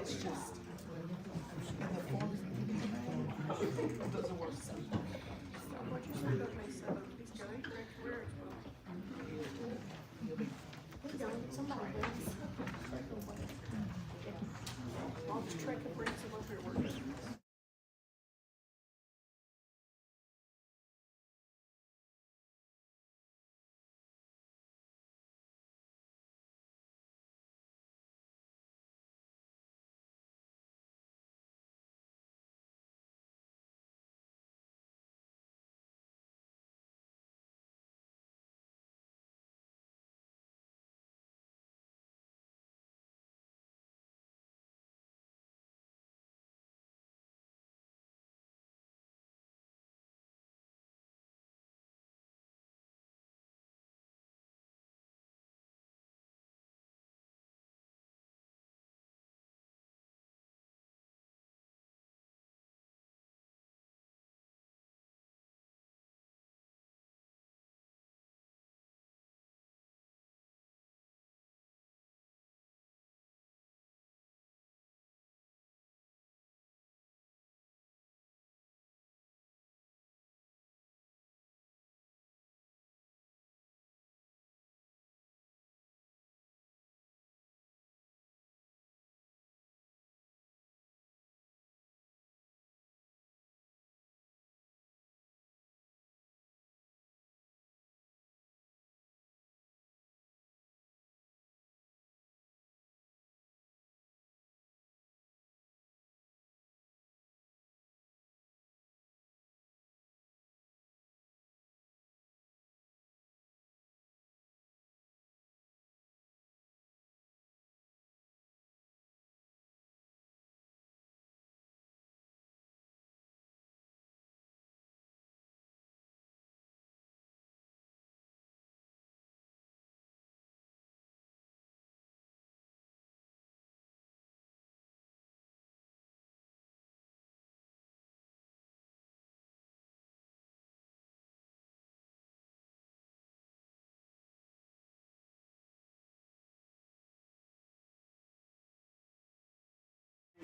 it's just. Somebody else. I'll just try to bring some up here working.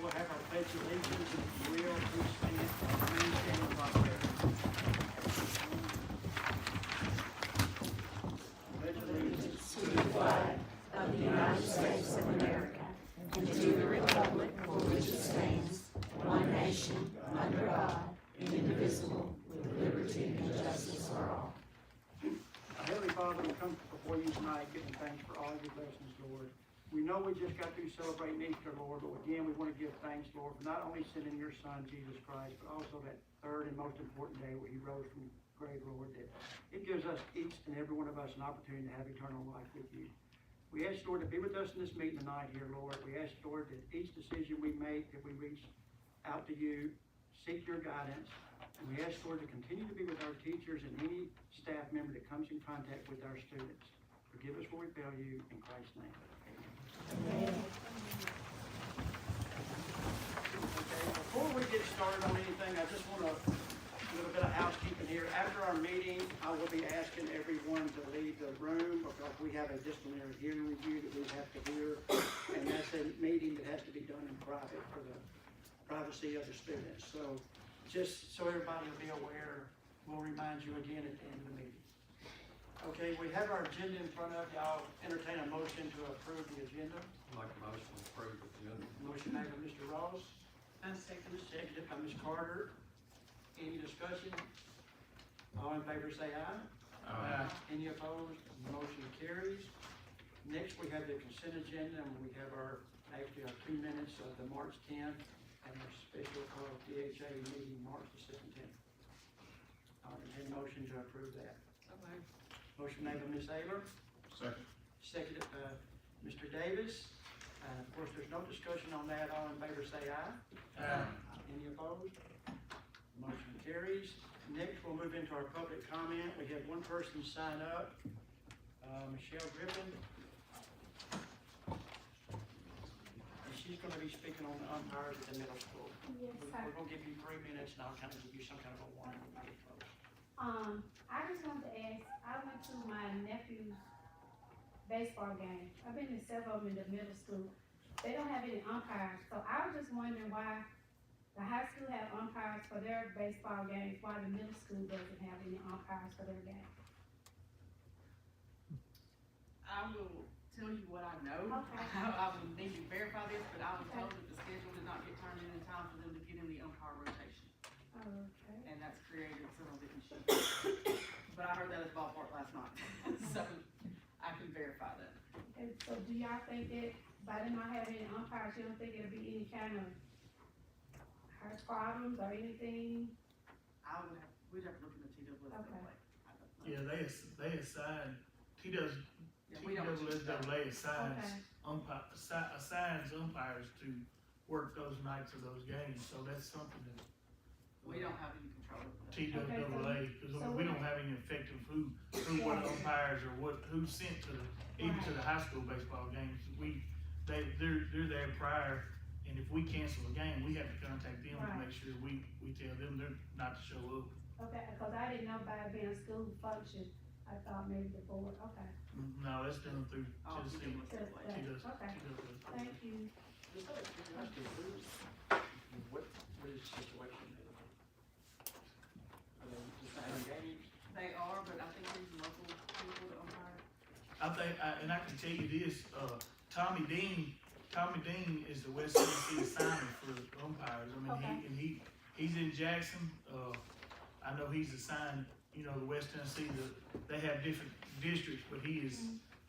We'll have our pledge of allegiance, if you will, please stand. Remain standing by prayer. Pledge allegiance To the flag of the United States of America and to the republic for which it stands, one nation, under God, indivisible, with liberty and justice for all. Our Heavenly Father, we come before you tonight giving thanks for all your blessings, Lord. We know we just got through celebrating Easter, Lord, but again, we want to give thanks, Lord, for not only sending your Son, Jesus Christ, but also that third and most important day where he rose from the grave, Lord, that it gives us, each and every one of us, an opportunity to have eternal life with you. We ask, Lord, to be with us in this meeting tonight here, Lord. We ask, Lord, that each decision we make, that we reach out to you, seek your guidance, and we ask, Lord, to continue to be with our teachers and any staff member that comes in contact with our students. Forgive us where we fail you, in Christ's name. Amen. Okay, before we get started on anything, I just want to do a little bit of housekeeping here. After our meeting, I will be asking everyone to leave the room because we have a disciplinary hearing review that we have to hear, and that's a meeting that has to be done in private for the privacy of the students. So just so everybody will be aware, we'll remind you again at the end of the meeting. Okay, we have our agenda in front of you. I'll entertain a motion to approve the agenda. I'd like a motion to approve the agenda. Motion made by Mr. Ross. I'm second. Seconded by Ms. Carter. Any discussion? All in favor say aye. Aye. Any opposed? Motion carries. Next, we have the consent agenda, and we have our 2 minutes of the March 10th and our special DHA meeting March the 17th. All right, any motion to approve that? Okay. Motion made by Ms. Ayler. Second. Seconded by Mr. Davis. Of course, there's no discussion on that. All in favor say aye. Aye. Any opposed? Motion carries. Next, we'll move into our public comment. We have one person sign up, Michelle Griffin. And she's going to be speaking on the umpires at the middle school. Yes, We're sir. going to give you 3 minutes, and I'll kind of give you some kind of a warning when we get close. I just wanted to ask, I went to my nephew's baseball game. I've been to several of them in the middle school. they don't have any umpires, so I was just wondering why the high school have umpires for their baseball games, why the middle school doesn't have any umpires for their games. I will tell you what I know. Okay. I will need to verify this, but I was Okay. told that the schedule did not get turned in time for them to get in the umpire rotation, Okay. and that's created some of the issues. But I heard that at the ballpark last night, so I can verify that. And so do y'all think that by them not having any umpires, you don't think it'll be any kind of heart problems or anything? We'd have to look in the TWS. Okay. Yeah, they assign, We don't. TWSAA assigns Okay. assigns umpires to work those nights of those games, so that's something that We don't have any control of that. TWAA, because so we don't have any effective what umpires or who's sent to even to the high school baseball games. They're there prior, and if we cancel a game, we have to contact them to Right. make sure we tell them they're not to show up. Okay, cause I didn't know by it being a school function, I thought maybe the board, okay. No, that's done through Oh, Tennessee. TWS. Okay, thank you. Just out of curiosity, what is the situation there? Are they just not engaged? They are, but I think these local people that umpire. I think, and I can tell you this, Tommy Dean is the West Tennessee assigner for umpires. I mean, Okay. he's in Jackson. I know he's assigned, the West Tennessee, they have different districts, but he is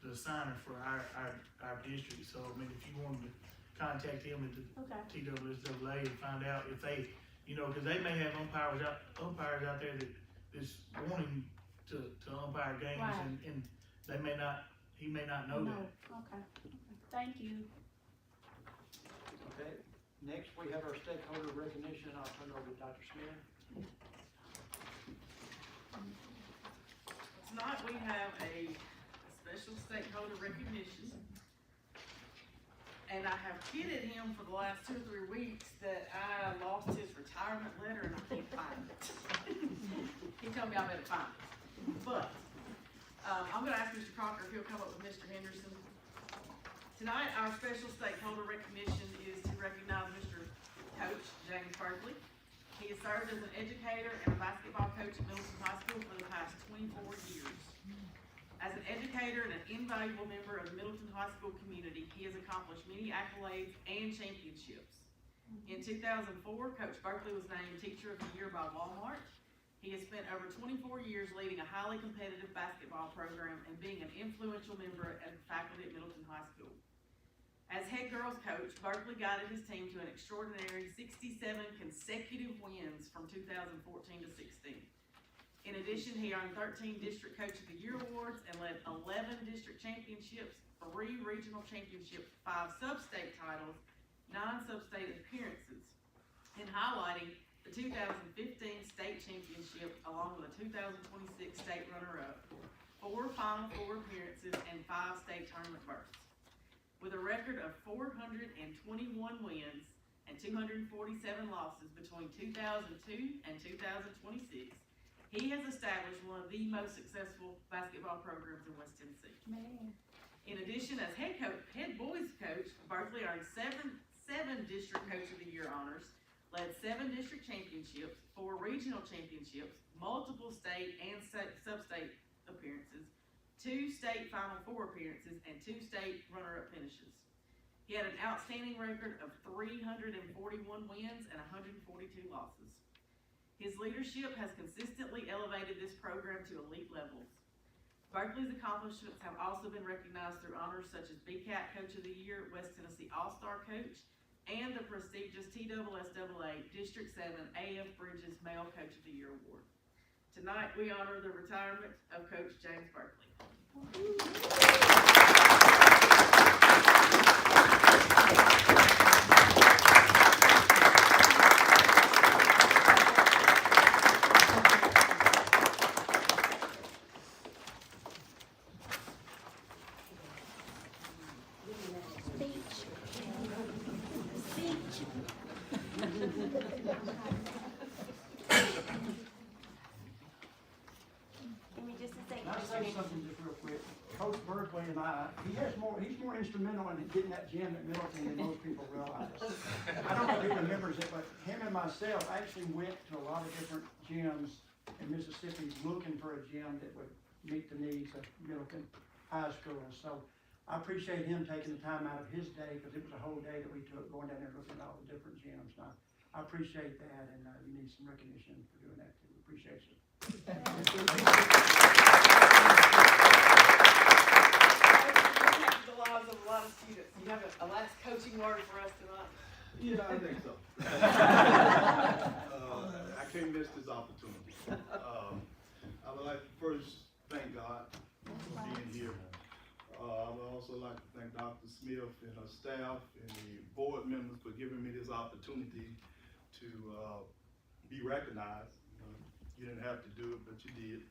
the assigner for our district. So, I mean, if you wanted to contact him at the Okay. TWSAA and find out if they, cause they may have umpires out there that's wanting to umpire games Right. and he may not know No, that. okay, thank you. Okay, next we have our stakeholder recognition, I'll turn it over to Dr. Smith. Tonight, we have a special stakeholder recognition. And I have kidded him for the last 2 or 3 weeks that I lost his retirement letter and I can't find it. He told me I better find it. But, I'm gonna ask Mr. Crocker if he'll come up with Mr. Henderson. Tonight, our special stakeholder recognition is to recognize Mr. Coach James Berkeley. He has served as an educator and a basketball coach at Middleton High School for the past 24 years. As an educator and an invaluable member of the Middleton High School community, he has accomplished many accolades and championships. In 2004, Coach Berkeley was named Teacher of the Year by Walmart. He has spent over 24 years leading a highly competitive basketball program and being an influential member and faculty at Middleton High School. As head girls coach, Berkeley guided his team to an extraordinary 67 consecutive wins from 2014 to 16. In addition, he earned 13 District Coach of the Year awards and led 11 district championships, 3 regional championships, 5 sub-state titles, 9 sub-state appearances, and highlighting the 2015 state championship along with a 2026 state runner-up, 4 Final Four appearances, and 5 state tournament berths. With a record of 421 wins and 247 losses between 2002 and 2026, he has established one of the most successful basketball programs in West Tennessee. Man. In addition, as head boys coach, Berkeley earned seven District Coach of the Year honors, led 7 district championships, 4 regional championships, multiple state and sub-state appearances, 2 state Final Four appearances, and 2 state runner-up finishes. He had an outstanding record of 341 wins and 142 losses. His leadership has consistently elevated this program to elite levels. Berkeley's accomplishments have also been recognized through honors such as BCAT Coach of the Year, West Tennessee All-Star Coach, and the prestigious TWSAA District 7 AF Bridges Male Coach of the Year Award. Tonight, we honor the retirement of Coach James Berkeley. Give me just a second. Can I say something just real quick? Coach Berkeley and he's more instrumental in getting that gym at Middleton than most people realize. I don't know if he remembers it, but him and myself actually went to a lot of different gyms in Mississippi looking for a gym that would meet the needs of Middleton High School. So I appreciate him taking the time out of his day, because it was a whole day that we took going down there looking at all the different gyms. Now, I appreciate that, and you need some recognition for doing that too. Appreciate you. The lives of a lot of students. You have a last coaching word for us tonight? Yeah, I think so. I can't miss this opportunity. I would like to first thank God for being here. I would also like to thank Dr. Smith and her staff and the board members for giving me this opportunity to be recognized. You didn't have to do it, but you did.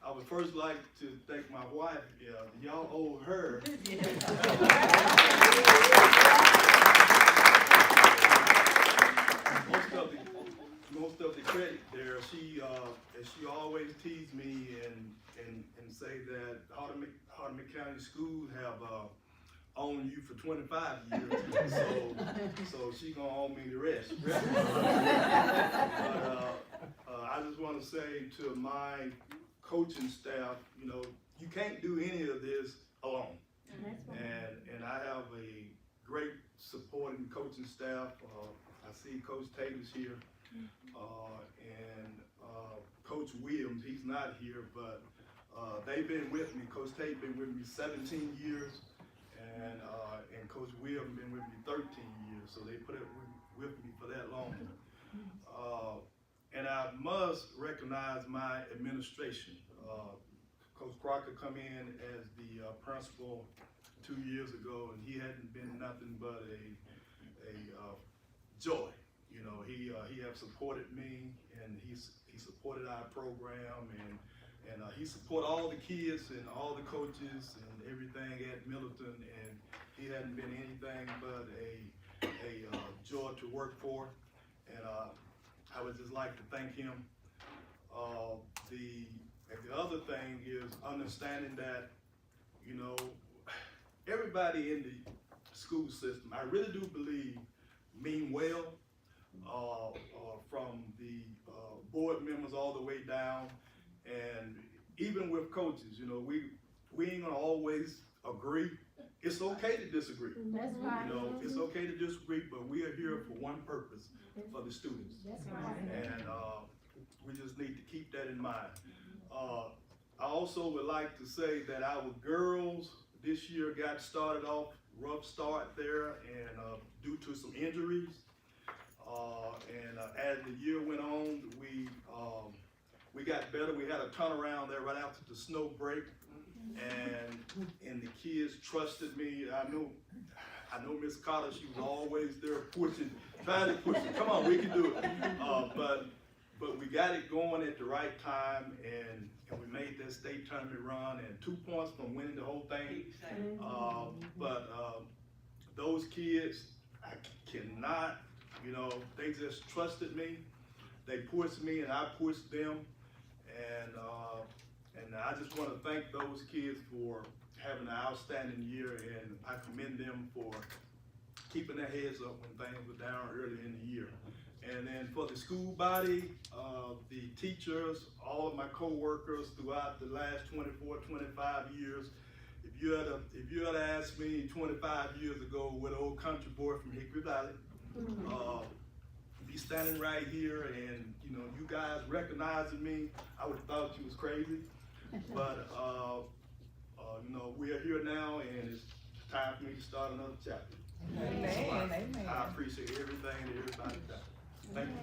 I would first like to thank my wife. Y'all owe her. Most of the credit there. She always teased me and say that Hardeman County Schools have owned you for 25 years, so she gonna own me the rest. But I just want to say to my coaching staff, you can't do any of this alone. And I have a great supporting coaching staff. I see Coach Taylor's here, and Coach Williams, he's not here, but they've been with me. Coach Taylor's been with me 17 years, and Coach Williams been with me 13 years, so they put up with me for that long. And I must recognize my administration. Coach Crocker come in as the principal 2 years ago, and he hadn't been nothing but a joy. He have supported me, and he supported our program, and he support all the kids and all the coaches and everything at Middleton, and he hadn't been anything but a joy to work for. And I would just like to thank him. The other thing is understanding that, everybody in the school system, I really do believe, mean well, from the board members all the way down, and even with coaches, we ain't gonna always agree. It's okay to disagree. That's right. It's okay to disagree, but we are here for one purpose, for the students. That's right. And we just need to keep that in mind. I also would like to say that our girls this year got started off rough start there, and due to some injuries. And as the year went on, we got better. We had a turnaround there right after the snow break, and the kids trusted me. I know Miss Carter. She was always there pushing, trying to push it. Come on, we can do it. But we got it going at the right time, and we made that state tournament run, and 2 points from winning the whole thing. But those kids, I cannot, they just trusted me. They pushed me, and I pushed them. And I just want to thank those kids for having an outstanding year, and I commend them for keeping their heads up when things were down early in the year. And then for the school body, the teachers, all of my co-workers throughout the last 24, 25 years, if you had asked me 25 years ago what old country boy from Hickory Valley, be standing right here and you guys recognizing me, I would have thought you was crazy. But we are here now, and it's time for me to start another chapter. Amen. So Amen. I appreciate everything that everybody does. Thank you.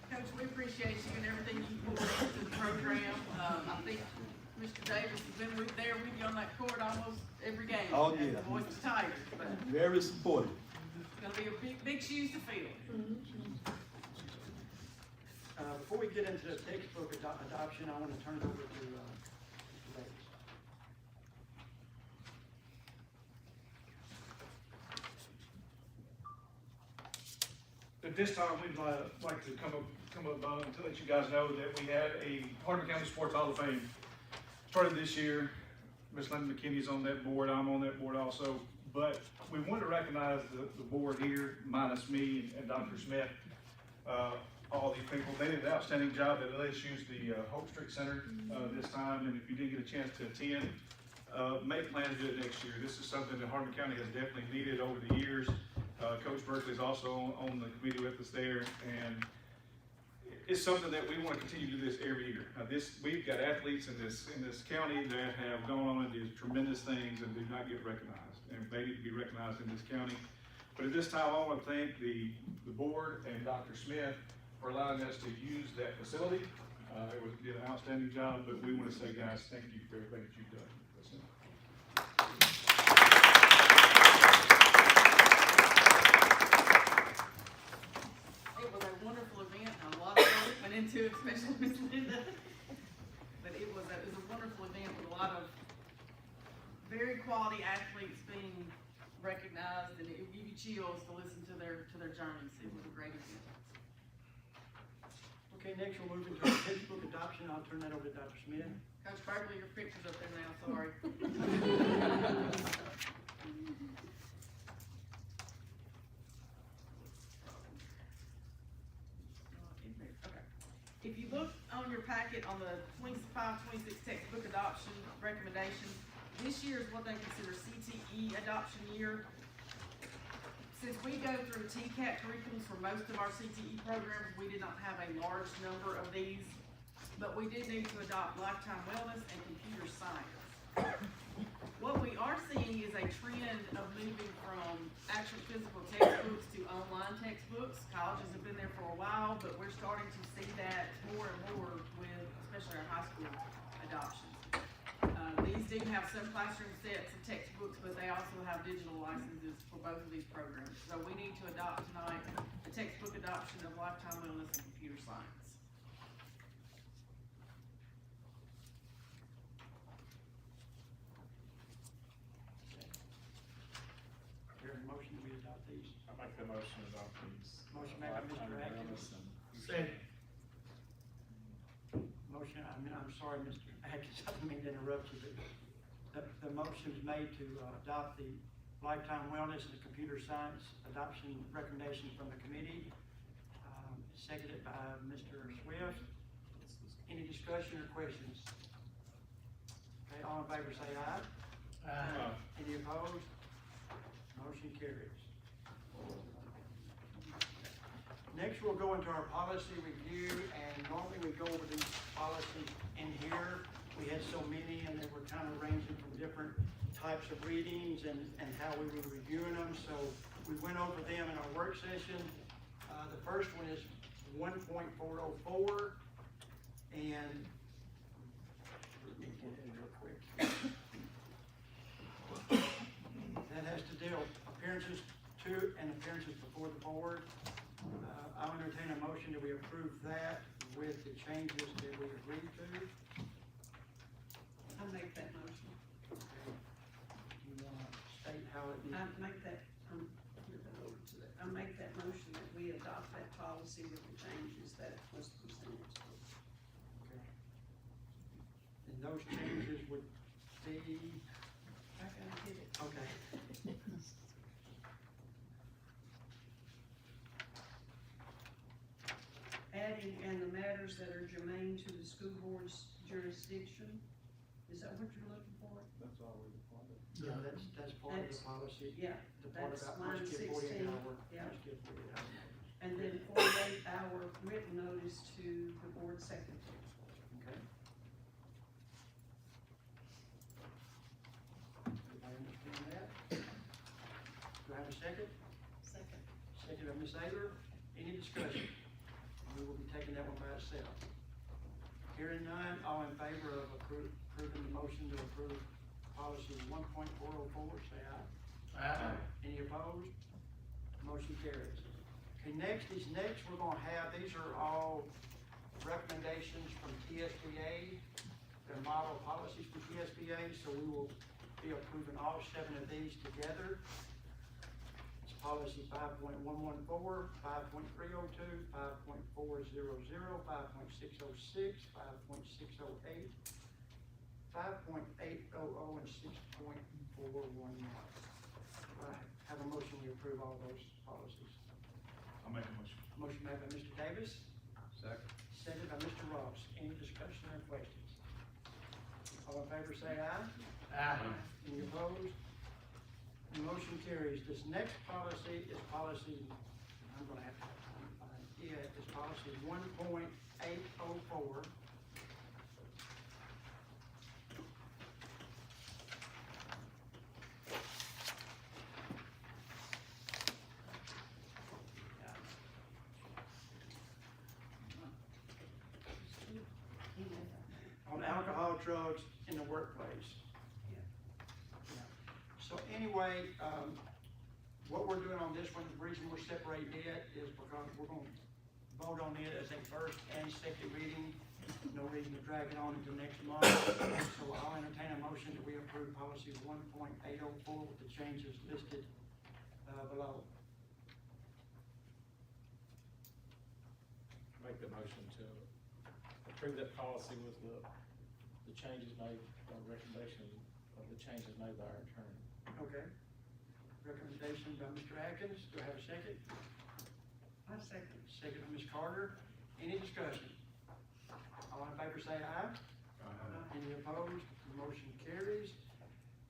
Coach, we appreciate you and everything you poured into the program. I think Mr. Davis has been there with you on that court almost every game. Oh, yeah. The boys are tired, but Very supportive. it's gonna be a big shoes to fill. Before we get into the textbook adoption, I want to turn it over to Davis. Good At this time, we'd like to come up to let you guys know that we had a Hardeman County Sports Hall of Fame started this year. Ms. Linda McKinney's on that board, I'm on that board also. But we want to recognize the board here, minus me and Dr. Smith, all these people. They did an outstanding job at LSU's the Hope Street Center this time, and if you didn't get a chance to attend, make plans to do it next year. This is something that Hardeman County has definitely needed over the years. Coach Berkeley is also on the committee with us there, and it's something that we want to continue to do this every year. We've got athletes in this county that have gone on and did tremendous things and do not get recognized, and they need to be recognized in this county. But at this time, I want to thank the board and Dr. Smith for allowing us to use that facility. It did an outstanding job, but we want to say, guys, thank you for everything that you've done. It was a wonderful event, and a lot of work went into it, especially Ms. Linda. But it was a wonderful event with a lot of very quality athletes being recognized, and it would give you chills to listen to their journeys. It was a great event. Okay, next we'll move into our textbook adoption. I'll turn that over to Dr. Smith. Coach Berkeley, your picture's up there now, sorry. Okay. If you look on your packet on the 25-26 textbook adoption recommendations, this year is what they consider CTE adoption year. Since we go through TCAT curriculums for most of our CTE programs, we did not have a large number of these, but we did need to adopt lifetime wellness and computer science. What we are seeing is a trend of moving from actual physical textbooks to online textbooks. Colleges have been there for a while, but we're starting to see that more and more with, especially our high school adoptions. These do have some classroom sets of textbooks, but they also have digital licenses for both of these programs. So we need to adopt tonight the textbook adoption of lifetime wellness and computer science. There's a motion that we adopt these. I make the motion to adopt these. Motion made by Mr. Atkins. Second. Motion, I'm sorry, Mr. Atkins, I didn't mean to interrupt you, but the motion's made to adopt the lifetime wellness and computer science adoption recommendations from the committee. Seconded by Mr. Swift. Any discussion or questions? Okay, all in favor say aye. Aye. Any opposed? Motion carries. Next, we'll go into our policy review, and normally we go over these policies in here. We had so many, and they were kind of ranging from different types of readings and how we were reviewing them. So we went over them in our work session. The first one is 1.404, and let me get in real quick. That has to deal appearances to and appearances before the board. I'll entertain a motion that we approve that with the changes that we agreed to. I make that motion. Okay. You want to state how it I needs? make that, I make that motion that we adopt that policy with the changes that was presented. Okay. And those changes would be, I gotta get it. okay. Adding, and the matters that are germane to the school board's jurisdiction. Is that what you're looking for? That's all we require. Yeah, that's part of the policy. Yeah, The part that's about line must give 16, 48 hour, yeah. must give 48 hour notice. And then 48-hour written notice to the board secretary. Okay. Everybody understand that? Do I have a second? Second. Second by Ms. Ayler. Any discussion? We will be taking that one by itself. Hearing none, all in favor of approving the motion to approve policy 1.404, say aye. Aye. Any opposed? Motion carries. Okay, next we're gonna have, these are all recommendations from TSBA. They're model policies from TSBA, so we will be approving all 7 of these together. It's policy 5.114, 5.302, 5.400, 5.606, 5.608, 5.800, and 6.411. Have a motion, we approve all those policies. I'll make a motion. Motion made by Mr. Davis, Second. seconded by Mr. Ross. Any discussion or questions? All in favor say aye. Any opposed? The motion carries. This next policy is policy, I'm gonna have to find it, is policy 1.804. On alcohol, drugs in the workplace. So anyway, what we're doing on this one, the reason we're separating it is because we're gonna vote on it as a first and second reading. No reason to drag it on until next month. So I'll entertain a motion that we approve policy 1.804 with the changes listed below. Make the motion to approve that policy with the changes made, recommendation of the changes made by our attorney. Okay. Recommendation by Mr. Atkins. Do I have a second? I second. Second by Ms. Carter. Any discussion? All in favor say aye. Any opposed? The motion carries.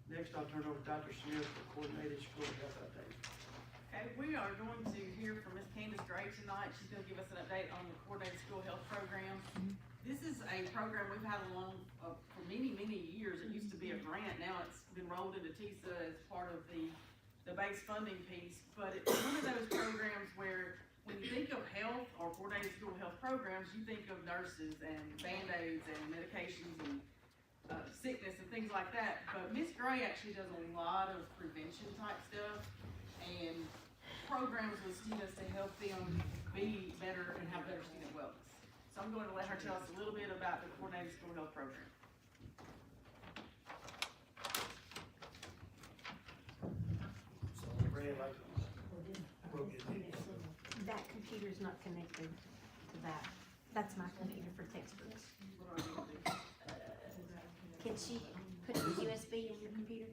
Next, I'll turn it over to Dr. Smith for coordinated school health update. Okay, we are going to hear from Ms. Candace Gray tonight. She's gonna give us an update on the coordinated school health program. This is a program we've had along for many, many years. It used to be a grant, now it's been rolled into TISA as part of the base funding piece. But it's one of those programs where when you think of health or coordinated school health programs, you think of nurses and Band-Aids and medications and sickness and things like that. But Ms. Gray actually does a lot of prevention type stuff and programs with students to help them be better and have better student wellness. So I'm going to let her tell us a little bit about the coordinated school health program. So, Ray, like, We'll get it. That computer's not connected to that. That's my computer for textbooks. What do I need to do? Can she put the USB in your computer?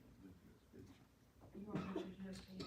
You want to mention USB?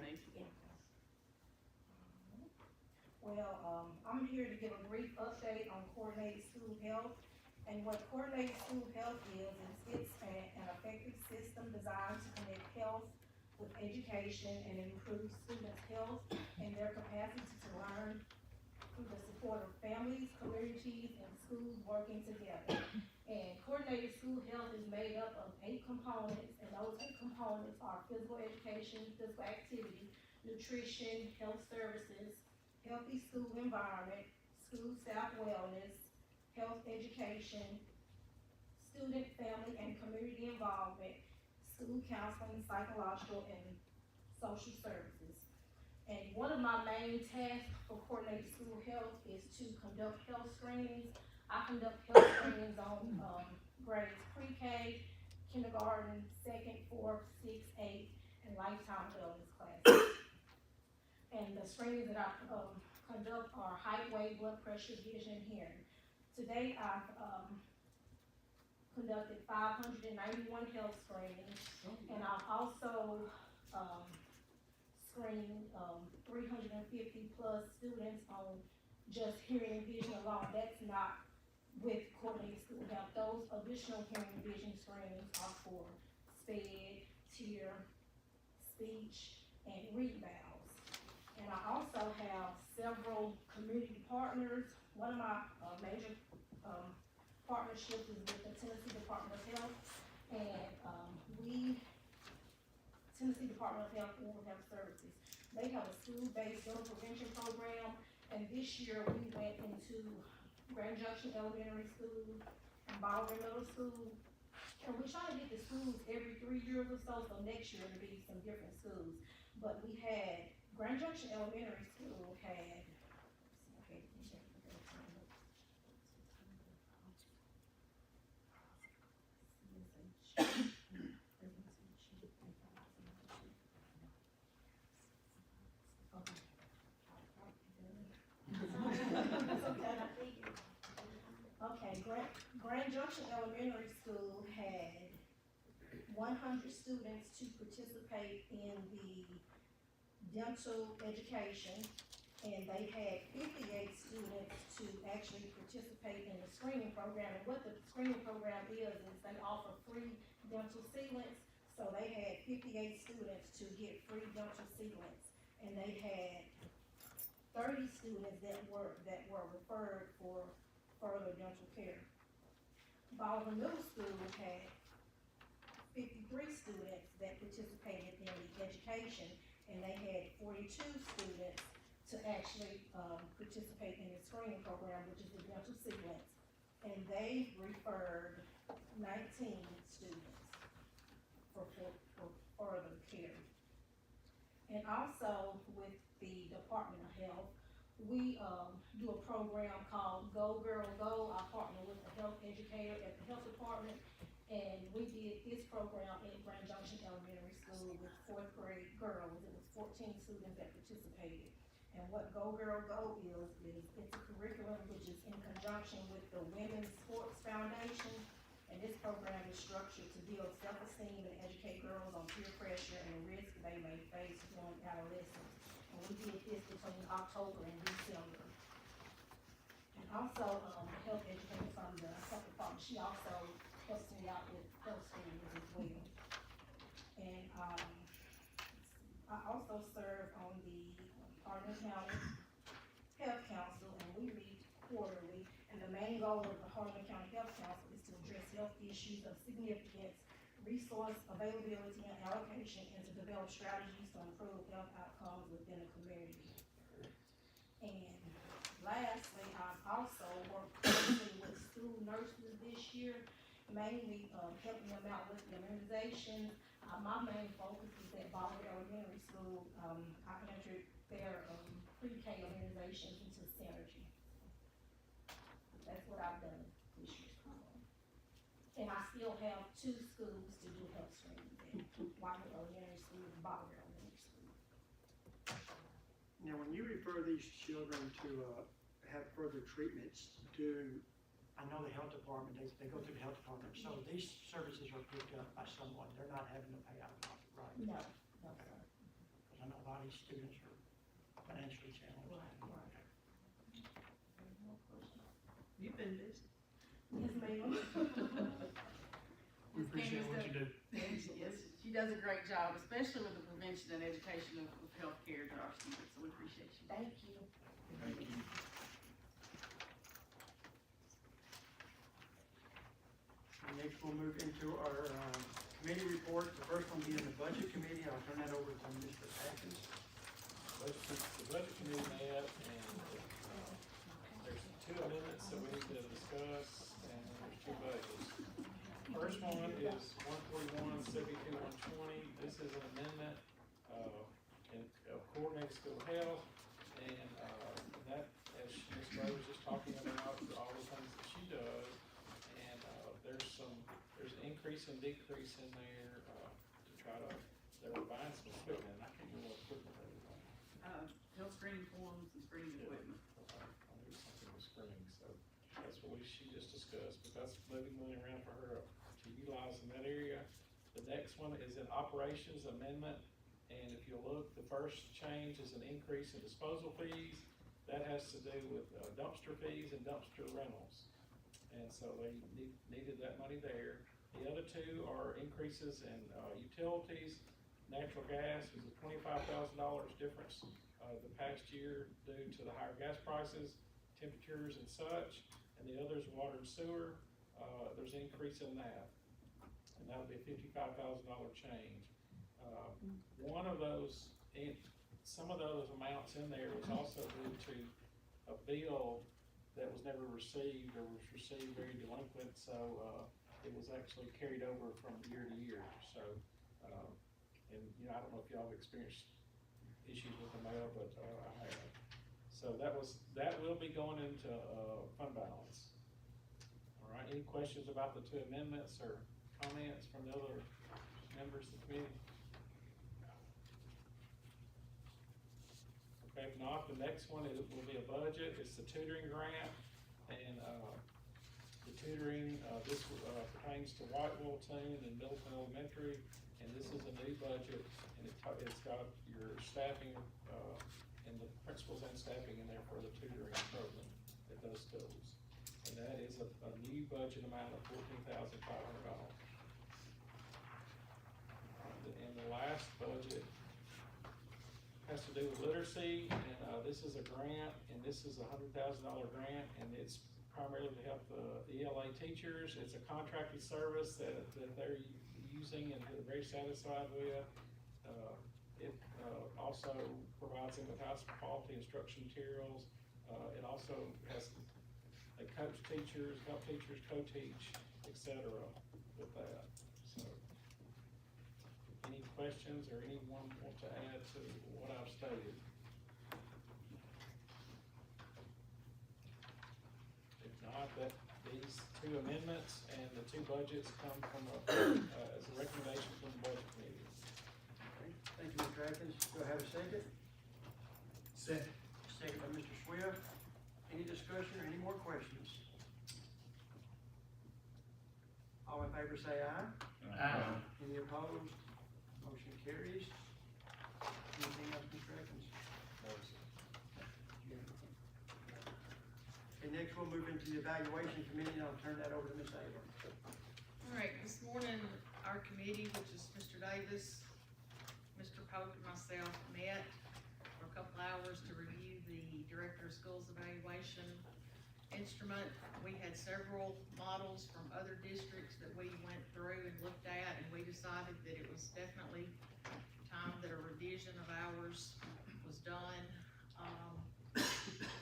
Denise. Well, I'm here to give a brief update on coordinated school health. And what coordinated school health is it's an effective system designed to connect health with education and improve students' health and their capacity to learn through the support of families, communities, and schools working together. And coordinated school health is made up of 8 components, and those 8 components are physical education, physical activity, nutrition, health services, healthy school environment, school staff wellness, health education, student, family, and community involvement, school counseling, psychological, and social services. And one of my main tasks for coordinated school health is to conduct health screenings. I conduct health screenings on grades pre-K, kindergarten, 2nd, 4th, 6th, 8th, and lifetime wellness classes. And the screenings that I conduct are height, weight, blood pressure, vision, and hearing. To date, I've conducted 591 health screenings, and I've also screened 350 plus students on just hearing and vision alone. That's not with coordinated school health. Those additional hearing and vision screenings are for SPED, TEAR, speech, and read valves. And I also have several community partners. One of my major partnerships is with the Tennessee Department of Health, and Tennessee Department of Health and Health Services. They have a school-based dental prevention program, and this year we went into Grand Junction Elementary School and Baldwin Middle School, and we try to get the schools every 3 years or so next year to be some different schools. But we had, Grand Junction Elementary School had, Grand Junction Elementary School had 100 students to participate in the dental education, and they had 58 students to actually participate in the screening program. And what the screening program is they offer free dental sealants. So they had 58 students to get free dental sealants, and they had 30 students that were referred for further dental care. Baldwin Middle School had 53 students that participated in the education, and they had 42 students to actually participate in the screening program, which is the dental sealants, and they referred 19 students for further care. And also with the Department of Health, we do a program called Go Girl Go. I partner with a health educator at the health department, and we did this program at Grand Junction Elementary School with 4th grade girls. It was 14 students that participated. And what Go Girl Go is it's a curriculum which is in conjunction with the Women's Sports Foundation, and this program is structured to build self-esteem and educate girls on peer pressure and the risks they may face during adolescence. And we did this between October and December. And also, the health educator from the health department, she also helps me out with health screenings as well. And I also serve on the Hardeman County Health Council, and we meet quarterly. And the main goal of the Hardeman County Health Council is to address health issues of significance, resource availability and allocation, and to develop strategies to improve health outcomes within the community. And lastly, I've also worked closely with school nurses this year, mainly helping them out with the immunization. My main focus is at Baldwin Elementary School. I entered their pre-K immunizations into synergy. That's what I've done this year. And I still have 2 schools to do health screenings at, Whitewood Elementary School and Baldwin Elementary School. Now, when you refer these children to have further treatments, I know the health department, they go through the health department, so these services are picked up by someone, they're not having to pay out of pocket, right? No, no, sir. I I know a lot of these students are financially challenged. You've been busy. Yes, ma'am. We appreciate what you do. Yes, she does a great job, especially with the prevention and education of healthcare to our students, so we appreciate you. Thank you. Thank you. Next, we'll move into our committee reports. The first one being the budget committee. I'll turn that over to Mr. Atkins. The budget committee met, and, there's two amendments that we need to discuss, and there's two budgets. First one is 141-72-120. This is an amendment, in coordinated school health, and, that, as Ms. Gray was just talking about, all the things that she does, and, there's an increase and decrease in there, to try to, they were buying some equipment, and I can't remember what equipment they were buying. Health screening forms and screening equipment. I knew something was spring, so that's what she just discussed, but that's moving money around for her to utilize in that area. The next one is an operations amendment, and if you look, the first change is an increase in disposal fees. That has to do with dumpster fees and dumpster rentals, and so they needed that money there. The other two are increases in utilities. Natural gas is a $25,000 difference the past year due to the higher gas prices, temperatures and such, and the other is water and sewer. There's an increase in that, and that'll be a $55,000 change. One of those, some of those amounts in there was also due to a bill that was never received or was received very delinquent, so it was actually carried over from year to year. So, and I don't know if y'all have experienced issues with the mail, but I have. So that will be going into fund balance. All right, any questions about the two amendments or comments from the other members of the committee? Okay, if not, the next one will be a budget. It's the tutoring grant, and the tutoring, this pertains to Whitewell, Toon, and Middleton Elementary, and this is a new budget, and it's got your staffing, and the principals and staffing in there for the tutoring program at those schools. And that is a new budget amount of $14,500. And the last budget has to do with literacy, and this is a grant, and this is a $100,000 grant, and it's primarily to help the ELA teachers. It's a contracted service that they're using and they're very satisfied with. It also provides them with high quality instruction materials. It also has, they coach teachers, help teachers co-teach, etc. with that. So, any questions or anyone want to add to what I've stated? If not, these two amendments and the two budgets come from as a recommendation from the budget committee. Okay, thank you, Mr. Atkins. Do I have a second? Second. Second by Mr. Swift. Any discussion or any more questions? All in favor say aye. Aye. Any opposed? Motion carries. Anything else, Mr. Atkins? No, sir. Okay, next we'll move into the evaluation committee, and I'll turn that over to Ms. Ava. All right, this morning, our committee, which is Mr. Davis, Mr. Pope, and myself, met for a couple hours to review the Director of Schools evaluation instrument. We had several models from other districts that we went through and looked at, and we decided that it was definitely time that a revision of ours was done.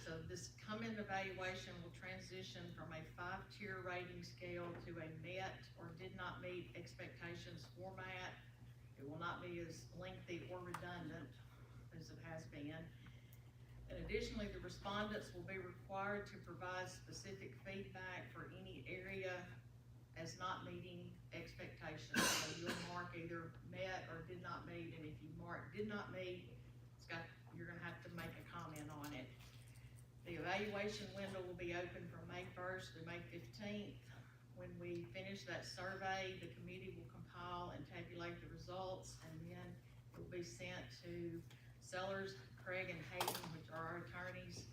So this come-in evaluation will transition from a 5-tier rating scale to a met or did not meet expectations format. It will not be as lengthy or redundant as it has been. And additionally, the respondents will be required to provide specific feedback for any area as not meeting expectations. So you'll mark either met or did not meet, and if you mark did not meet, you're gonna have to make a comment on it. The evaluation window will be open from May 1st to May 15th. When we finish that survey, the committee will compile and tabulate the results, and then will be sent to Sellers, Craig, and Hayden, which are our attorneys,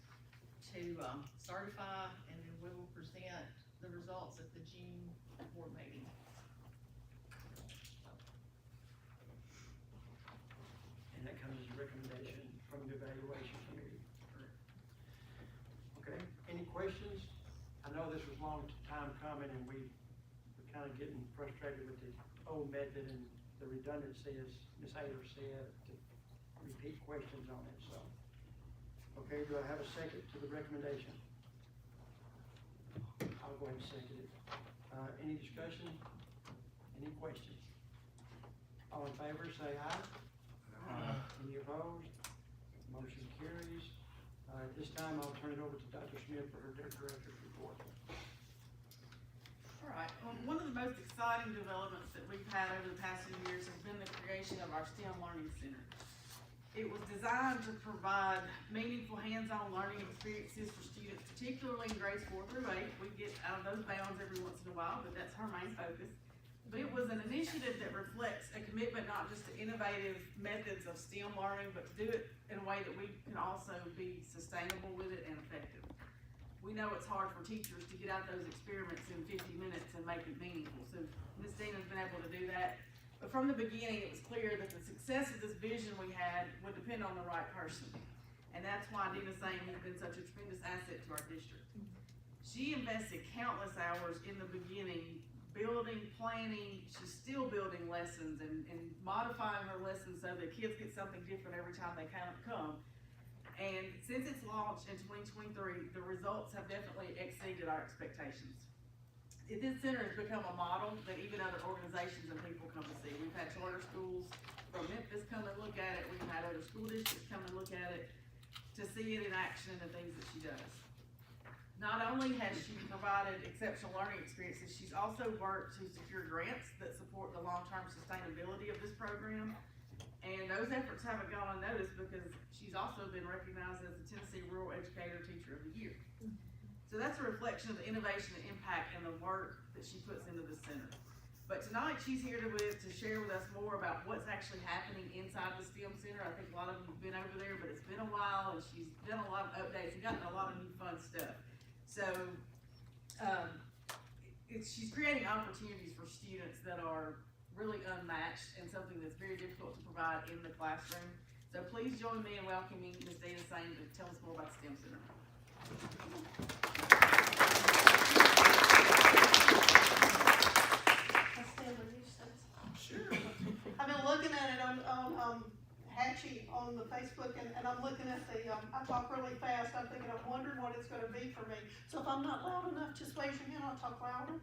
to certify, and then we will present the results at the June board meeting. And that comes as a recommendation from the evaluation committee. Okay, any questions? I know this was a long time coming and we're kind of getting frustrated with the old method and the redundancy, as Ms. Ayler said, to repeat questions on it, so. Okay, do I have a second to the recommendation? I'll go ahead and second it. Any discussion? Any questions? All in favor, say aye. Aye. Any opposed? Motion carries. At this time, I'll turn it over to Dr. Smith for her director's report. All right, one of the most exciting developments that we've had over the past few years has been the creation of our STEM Learning Center. It was designed to provide meaningful hands-on learning experiences for students, particularly in grades 4 through 8. We get out of those bounds every once in a while, but that's our main focus. But it was an initiative that reflects a commitment not just to innovative methods of STEM learning, but to do it in a way that we can also be sustainable with it and effective. We know it's hard for teachers to get out those experiments in 50 minutes and make it meaningful. So Ms. Dina's been able to do that. But from the beginning, it was clear that the success of this vision we had would depend on the right person. And that's why Dina Sane has been such a tremendous asset to our district. She invested countless hours in the beginning, building, planning. She's still building lessons and modifying her lessons so that kids get something different every time they come. And since its launch in 2023, the results have definitely exceeded our expectations. This center has become a model that even other organizations and people come to see. We've had charter schools from Memphis come and look at it. We've had other school districts come and look at it to see it in action and the things that she does. Not only has she provided exceptional learning experiences, she's also worked to secure grants that support the long-term sustainability of this program. And those efforts haven't gone unnoticed because she's also been recognized as the Tennessee Rural Educator Teacher of the Year. So that's a reflection of the innovation and impact and the work that she puts into the center. But tonight she's here to share with us more about what's actually happening inside the STEM Center. I think a lot of you have been over there, but it's been a while and she's done a lot of updates and gotten a lot of new fun stuff. So she's creating opportunities for students that are really unmatched and something that's very difficult to provide in the classroom. So please join me in welcoming Ms. Dina Sane to tell us more about the STEM Center. Sure. I've been looking at it on Hatchie on the Facebook, and I'm looking at the, I talk really fast, I'm thinking, I'm wondering what it's gonna be for me. So if I'm not loud enough, just raise your hand, I'll talk louder.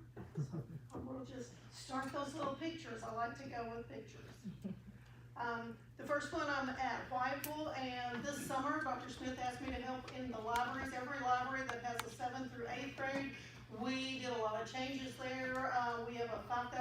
We'll just start those little pictures, I like to go with pictures. The first one, I'm at Whiteville, and this summer, Dr. Smith asked me to help in the libraries, every library that has a 7th through 8th grade. We did a lot of changes there. We have a $5,000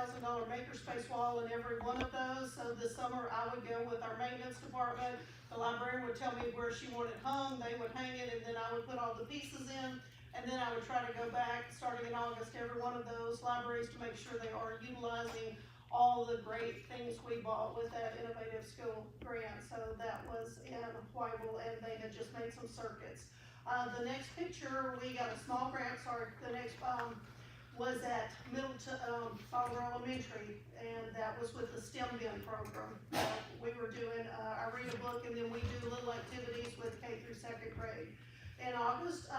makerspace wall in every one of those. So this summer I would go with our maintenance department. The librarian would tell me where she wanted hung. They would hang it, and then I would put all the pieces in. And then I would try to go back, starting in August, to every one of those libraries to make sure they are utilizing all the great things we bought with that Innovative School grant. So that was in Whiteville, and they had just made some circuits. The next picture, we got a small grant, the next was at Middleton, Fowler Elementary, and that was with the STEM bin program. We were doing, I read a book, and then we do little activities with K through 2nd grade. In August,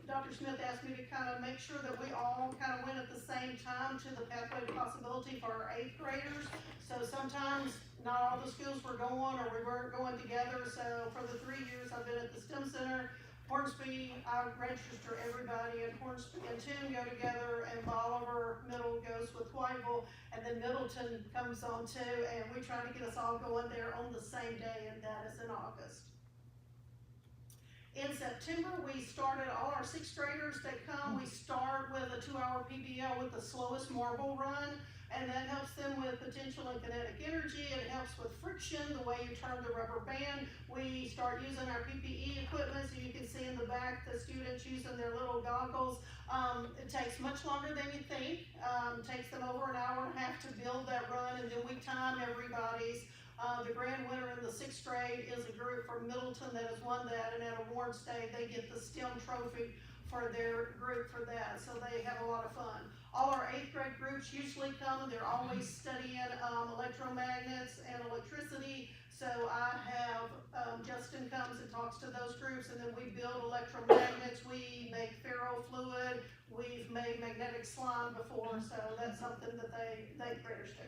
Dr. Smith asked me to kind of make sure that we all kind of went at the same time to the Pathway to Possibility for our 8th graders. So sometimes not all the schools were going, or we weren't going together. So for the 3 years I've been at the STEM Center, Hornsby, I register everybody, and Hornsby and Toon go together, and Bolivar Middle goes with Whiteville, and then Middleton comes on too, and we try to get us all going there on the same day, and that is in August. In September, we started all our 6th graders that come. We start with a 2-hour PBL with the slowest marble run, and that helps them with potential and kinetic energy. It helps with friction, the way you turn the rubber band. We start using our PPE equipment, so you can see in the back the students using their little goggles. It takes much longer than you think. Takes them over an hour and a half to build that run, and then we time everybody's The grand winner in the 6th grade is a group from Middleton that has won that, and at awards day, they get the STEM trophy for their group for that, so they have a lot of fun. All our 8th grade groups usually come, and they're always studying electromagnets and electricity. So I have, Justin comes and talks to those groups, and then we build electromagnets, we make ferrofluid, we've made magnetic slime before, so that's something that they graders do.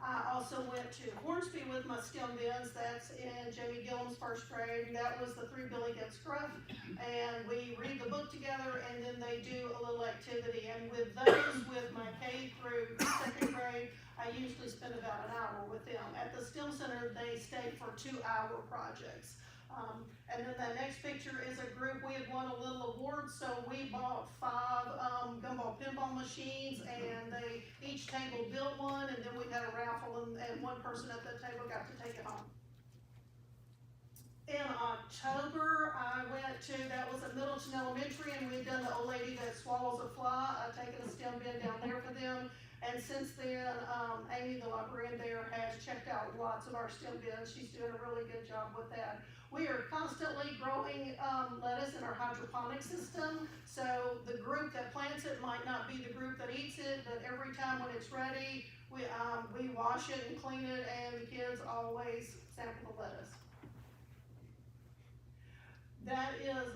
I also went to Hornsby with my STEM bins. That's in Jamie Gillum's 1st grade. That was the 3 Billy Gets Gruff. And we read the book together, and then they do a little activity. And with those, with my K through 2nd grade, I usually spend about an hour with them. At the STEM Center, they stay for 2-hour projects. And then that next picture is a group, we had won a little award, so we bought 5 gumball pinball machines, and they, each table built one, and then we had a raffle, and one person at that table got to take it home. In October, I went to, that was at Middleton Elementary, and we'd done the old lady that swallows a fly. I've taken a STEM bin down there for them. And since then, Amy, the librarian there, has checked out lots of our STEM bins. She's doing a really good job with that. We are constantly growing lettuce in our hydroponic system. So the group that plants it might not be the group that eats it, but every time when it's ready, we wash it and clean it, and the kids always sample the lettuce. That is,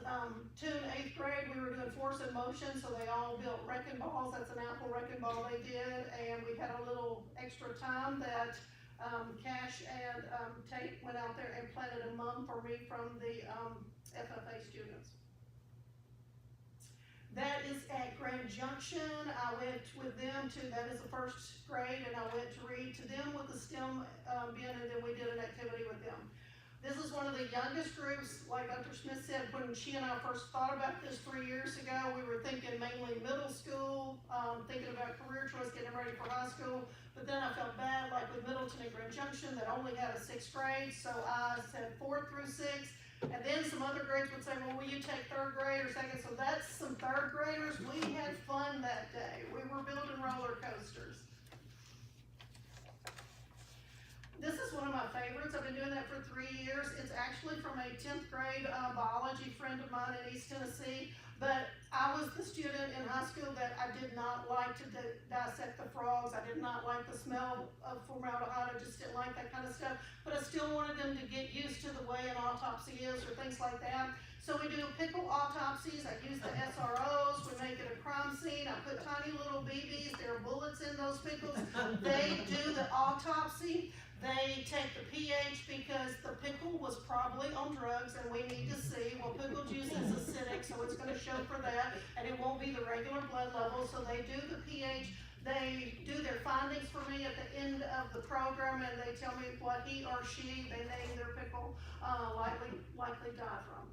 2 in 8th grade, we were doing force and motion, so they all built wrecking balls. That's an apple wrecking ball they did, and we had a little extra time that Cash and Tate went out there and planted a mum for me from the FFA students. That is at Grand Junction. I went with them to, that is the 1st grade, and I went to read to them with the STEM bin, and then we did an activity with them. This is one of the youngest groups. Like Dr. Smith said, when she and I first thought about this 3 years ago, we were thinking mainly middle school, thinking about career choice, getting ready for high school. But then I felt bad, like with Middleton and Grand Junction, that only had a 6th grade. So I said 4th through 6th. And then some other grades would say, well, will you take 3rd grade or 2nd? So that's some 3rd graders. We had fun that day. We were building roller coasters. This is one of my favorites. I've been doing that for 3 years. It's actually from a 10th grade biology friend of mine in East Tennessee. But I was the student in high school that I did not like to dissect the frogs. I did not like the smell of formaldehyde. I just didn't like that kind of stuff. But I still wanted them to get used to the way an autopsy is or things like that. So we do pickle autopsies. I use the SROs. We make it a crime scene. I put tiny little BBs. There are bullets in those pickles. They do the autopsy. They take the pH because the pickle was probably on drugs, and we need to see, well, pickle juice is acidic, so it's going to show for that, and it won't be the regular blood level. So they do the pH. They do their findings for me at the end of the program, and they tell me what he or she, they name their pickle, likely died from.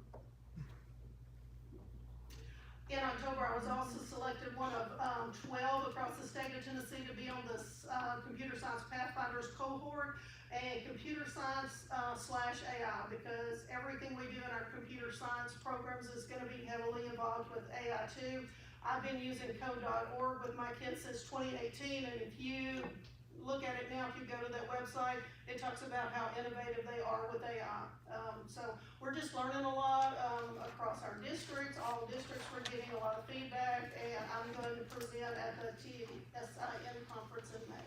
In October, I was also selected one of 12 across the state of Tennessee to be on this Computer Science Pathfinders cohort, and computer science / AI, because everything we do in our computer science programs is going to be heavily involved with AI too. I've been using code.org with my kids since 2018, and if you look at it now, if you go to that website, it talks about how innovative they are with AI. So we're just learning a lot across our districts. All districts were getting a lot of feedback, and I'm going to present at the TSIN conference in May.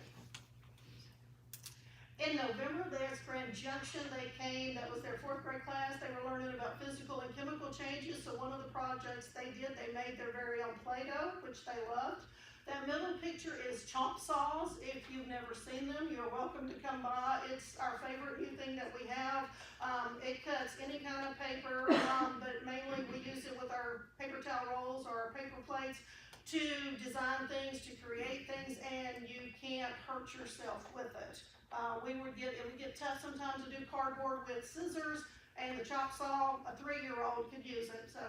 In November, that's Grand Junction. They came, that was their 4th grade class. They were learning about physical and chemical changes. So one of the projects they did, they made their very own Play-Doh, which they loved. That middle picture is chomp saws. If you've never seen them, you're welcome to come by. It's our favorite new thing that we have. It cuts any kind of paper, but mainly we use it with our paper towel rolls or our paper plates to design things, to create things, and you can't hurt yourself with it. It would get tough sometimes to do cardboard with scissors, and the chop saw, a 3-year-old could use it. So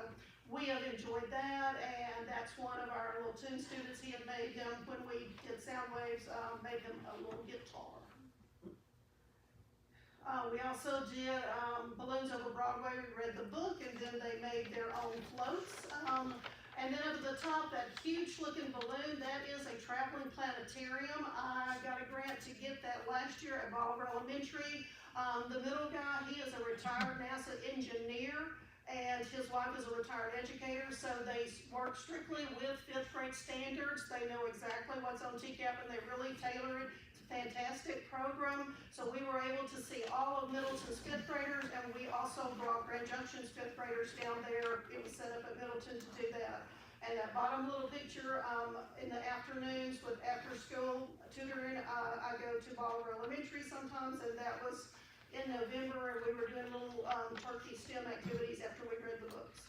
we have enjoyed that, and that's one of our little tune students. He had made him, when we did sound waves, made him a little guitar. We also did Balloons Over Broadway. We read the book, and then they made their own floats. And then up at the top, that huge looking balloon, that is a traveling planetarium. I got a grant to get that last year at Bolivar Elementary. The middle guy, he is a retired NASA engineer, and his wife is a retired educator, so they work strictly with 5th grade standards. They know exactly what's on TCAP, and they really tailor it. It's a fantastic program. So we were able to see all of Middleton's 5th graders, and we also brought Grand Junction's 5th graders down there. It was set up at Middleton to do that. And that bottom little picture, in the afternoons with after school tutoring, I go to Bolivar Elementary sometimes, and that was in November, and we were doing little turkey STEM activities after we read the books.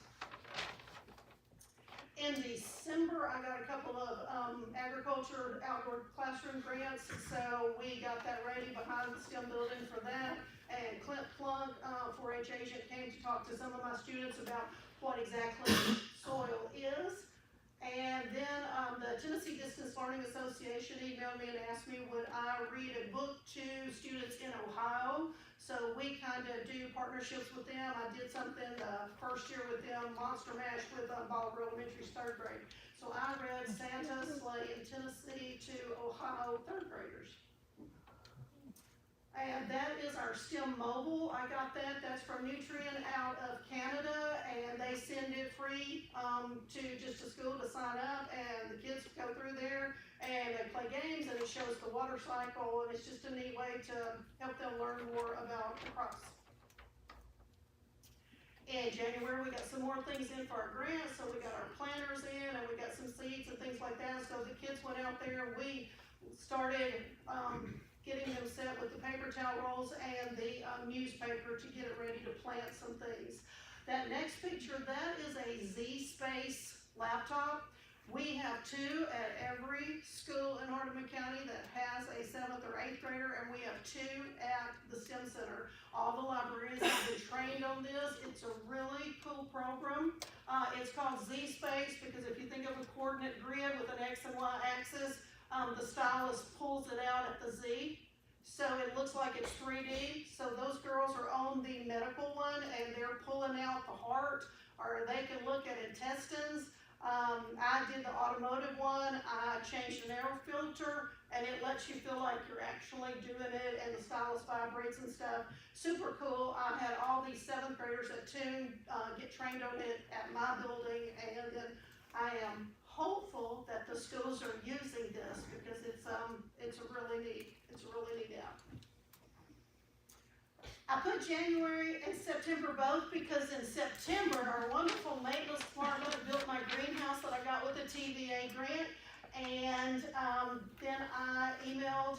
In December, I got a couple of agriculture outdoor classroom grants, so we got that ready behind the STEM building for that. And Clint Plunk, 4-H agent, came to talk to some of my students about what exactly soil is. And then the Tennessee Distance Learning Association emailed me and asked me would I read a book to students in Ohio. So we kind of do partnerships with them. I did something first year with them, Monster Mash with Bolivar Elementary's 3rd grade. So I read Santa Sleigh in Tennessee to Ohio 3rd graders. And that is our STEM mobile. I got that. That's from Nutrien out of Canada, and they send it free to school to sign up, and the kids go through there and they play games, and it shows the water cycle, and it's just a neat way to help them learn more about the crops. In January, we got some more things in for our grants, so we got our planters in, and we got some seeds and things like that. So the kids went out there, and we started getting them set with the paper towel rolls and the newspaper to get it ready to plant some things. That next picture, that is a Z-Space laptop. We have 2 at every school in Hardeman County that has a 7th or 8th grader, and we have 2 at the STEM Center. All the librarians have been trained on this. It's a really cool program. It's called Z-Space because if you think of a coordinate grid with an X and Y axis, the stylus pulls it out at the Z, so it looks like it's 3D. So those girls are on the medical one, and they're pulling out the heart, or they can look at intestines. I did the automotive one. I changed an air filter, and it lets you feel like you're actually doing it, and the stylus vibrates and stuff. Super cool. I had all these 7th graders at Tune get trained on it at my building, and I am hopeful that the schools are using this because it's a really neat app. I put January and September both because in September our wonderful maintenance department built my greenhouse that I got with a TVA grant, and then I emailed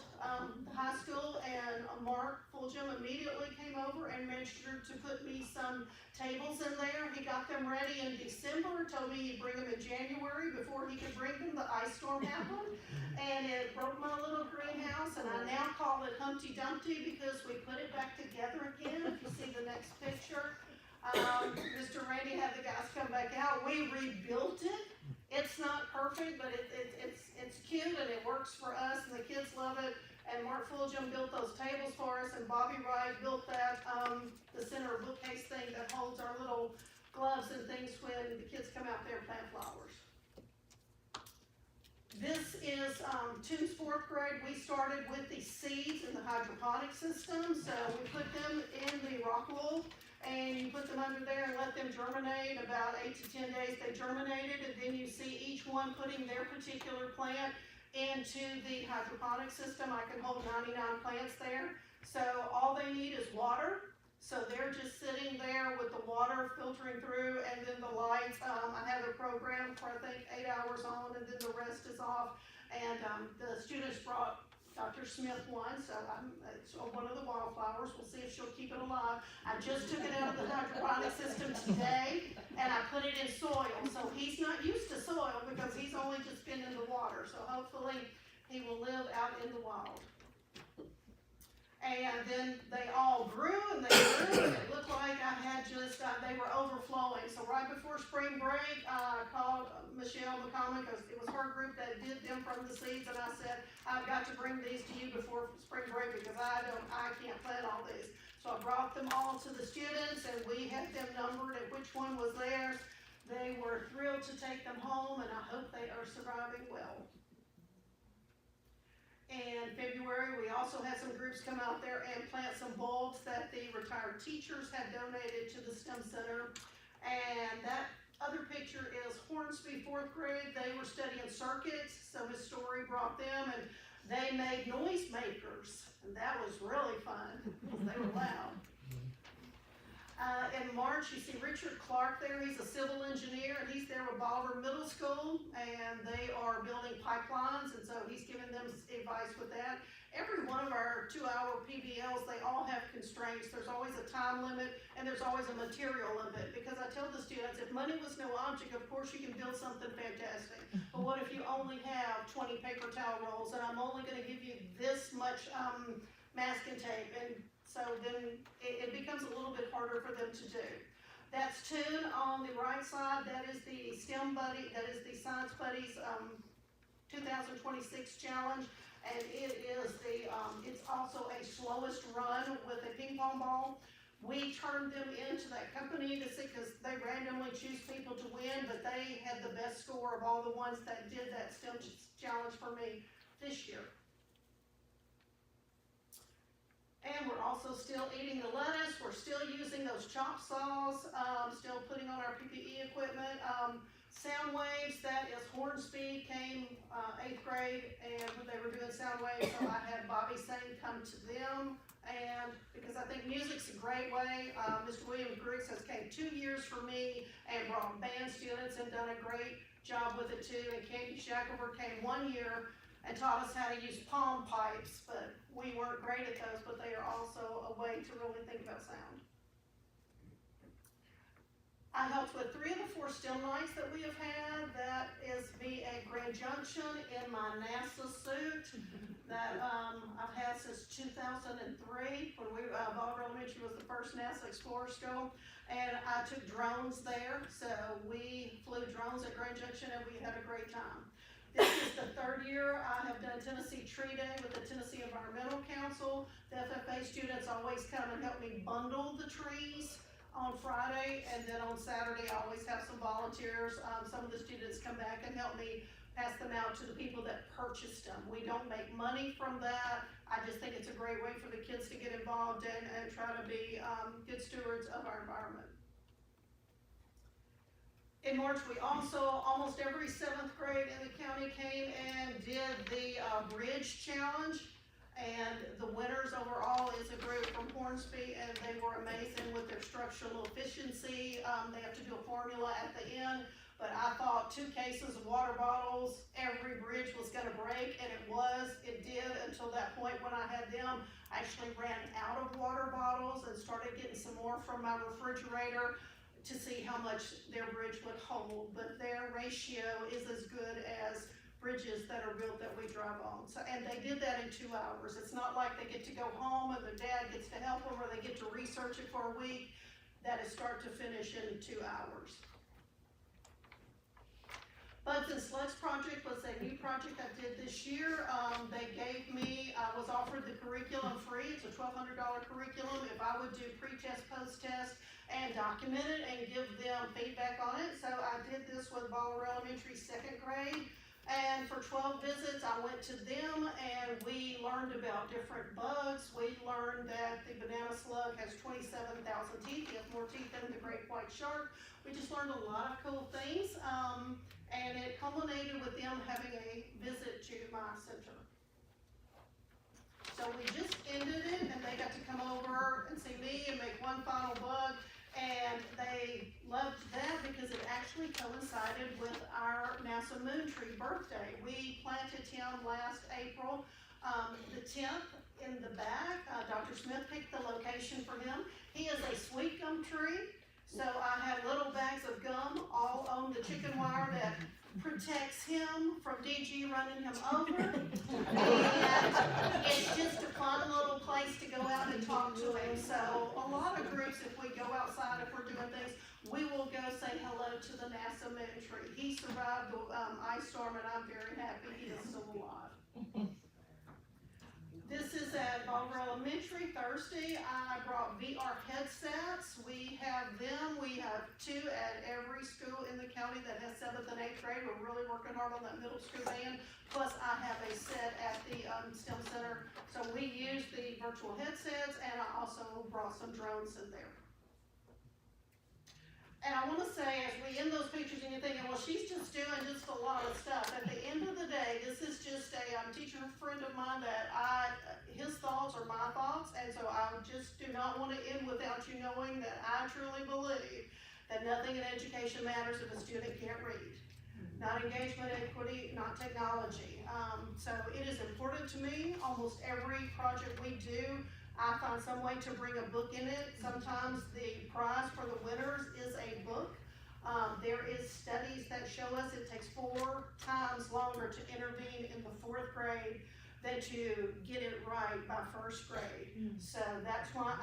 the high school, and Mark Fulgham immediately came over and made sure to put me some tables in there. He got them ready in December, told me he'd bring them in January before he could bring them. The ice storm happened, and it broke my little greenhouse, and I now call it Humpty Dumpty because we put it back together again. If you see the next picture, Mr. Randy had the guys come back out. We rebuilt it. It's not perfect, but it's cute, and it works for us, and the kids love it. And Mark Fulgham built those tables for us, and Bobby Wright built that, the center bookcase thing that holds our little gloves and things when the kids come out there and plant flowers. This is Tune's 4th grade. We started with the seeds in the hydroponic system, so we put them in the rock wool, and you put them under there and let them germinate. About 8 to 10 days they germinated, and then you see each one putting their particular plant into the hydroponic system. I can hold 99 plants there. So all they need is water. So they're just sitting there with the water filtering through, and then the lights. I have a program for I think 8 hours on, and then the rest is off. And the students brought Dr. Smith one, so it's one of the wildflowers. We'll see if she'll keep it alive. I just took it out of the hydroponic system today, and I put it in soil. So he's not used to soil because he's only just been in the water. So hopefully he will live out in the wild. And then they all grew, and they grew, and it looked like I had just, they were overflowing. So right before spring break, I called Michelle McCommon, because it was her group that did them from the seeds, and I said, I've got to bring these to you before spring break, because I can't plant all these. So I brought them all to the students, and we had them numbered and which one was theirs. They were thrilled to take them home, and I hope they are surviving well. In February, we also had some groups come out there and plant some bulbs that the retired teachers had donated to the STEM Center. And that other picture is Hornsby 4th grade. They were studying circuits, so Miss Story brought them, and they made noise makers. And that was really fun, because they were loud. In March, you see Richard Clark there. He's a civil engineer, and he's there with Bolivar Middle School, and they are building pipelines, and so he's giving them advice with that. Every one of our 2-hour PBLs, they all have constraints. There's always a time limit, and there's always a material limit, because I tell the students, if money was no object, of course you can build something fantastic. But what if you only have 20 paper towel rolls, and I'm only gonna give you this much masking tape, and so then it becomes a little bit harder for them to do. That's Tune on the right side. That is the STEM Buddy, that is the Science Buddies 2026 challenge. And it is it's also a slowest run with a ping pong ball. We turned them into that company to see, because they randomly choose people to win, but they had the best score of all the ones that did that STEM challenge for me this year. And we're also still eating the lettuce. We're still using those chop saws, still putting on our PPE equipment. Sound waves, that is Hornsby came 8th grade, and they were doing sound waves, so I had Bobby Sane come to them. And because I think music's a great way, Mr. William Griggs has came 2 years for me and brought band students and done a great job with it too. And Katie Shackelford came 1 year and taught us how to use palm pipes, but we weren't great at those, but they are also a way to really think about sound. I helped with 3 of the 4 STEM nights that we have had. That is me at Grand Junction in my NASA suit that I've had since 2003, when Bolivar Elementary was the first NASA Explorer School. And I took drones there, so we flew drones at Grand Junction and we had a great time. This is the 3rd year I have done Tennessee Tree Day with the Tennessee Environmental Council. The FFA students always come and help me bundle the trees on Friday, and then on Saturday I always have some volunteers. Some of the students come back and help me pass them out to the people that purchased them. We don't make money from that. I just think it's a great way for the kids to get involved and try to be good stewards of our environment. In March, we also, almost every 7th grade in the county came and did the Bridge Challenge. And the winners overall is a group from Hornsby, and they were amazing with their structural efficiency. They have to do a formula at the end, but I thought 2 cases of water bottles, every bridge was gonna break, and it did until that point when I had them. I actually ran out of water bottles and started getting some more from my refrigerator to see how much their bridge would hold, but their ratio is as good as bridges that are built that we drive on. So, and they did that in 2 hours. It's not like they get to go home and their dad gets to help them, or they get to research it for a week. That is start to finish in 2 hours. Buds and Slugs Project was a new project I did this year. They gave me, I was offered the curriculum free. It's a $1,200 curriculum if I would do pre-test, post-test, and document it and give them feedback on it. So I did this with Bolivar Elementary 2nd grade. And for 12 visits, I went to them and we learned about different bugs. We learned that the banana slug has 27,000 teeth. He has more teeth than the great white shark. We just learned a lot of cool things. And it culminated with them having a visit to my center. So we just ended it, and they got to come over and see me and make one final bug. And they loved that because it actually coincided with our NASA Moon Tree birthday. We planted him last April, the 10th in the back. Dr. Smith picked the location for him. He is a sweet gum tree, so I have little bags of gum all on the chicken wire that protects him from DG running him over. And it's just a fun little place to go out and talk to him. So a lot of groups, if we go outside, if we're doing things, we will go say hello to the NASA Moon Tree. He survived the ice storm, and I'm very happy he is still alive. This is at Bolivar Elementary. Thursday, I brought VR headsets. We have them. We have 2 at every every school in the county that has 7th and 8th grade. We're really working hard on that middle school band. Plus, I have a set at the STEM Center. So we use the virtual headsets, and I also brought some drones in there. And I want to say, as we end those pictures and you're thinking, well, she's just doing just a lot of stuff. At the end of the day, this is just a teacher friend of mine that his thoughts are my thoughts. And so I just do not want to end without you knowing that I truly believe that nothing in education matters if a student can't read. Not engagement, equity, not technology. So it is important to me. Almost every project we do, I find some way to bring a book in it. Sometimes the prize for the winners is a book. There is studies that show us it takes 4 times longer to intervene in the 4th grade than to get it right by 1st grade. So that's why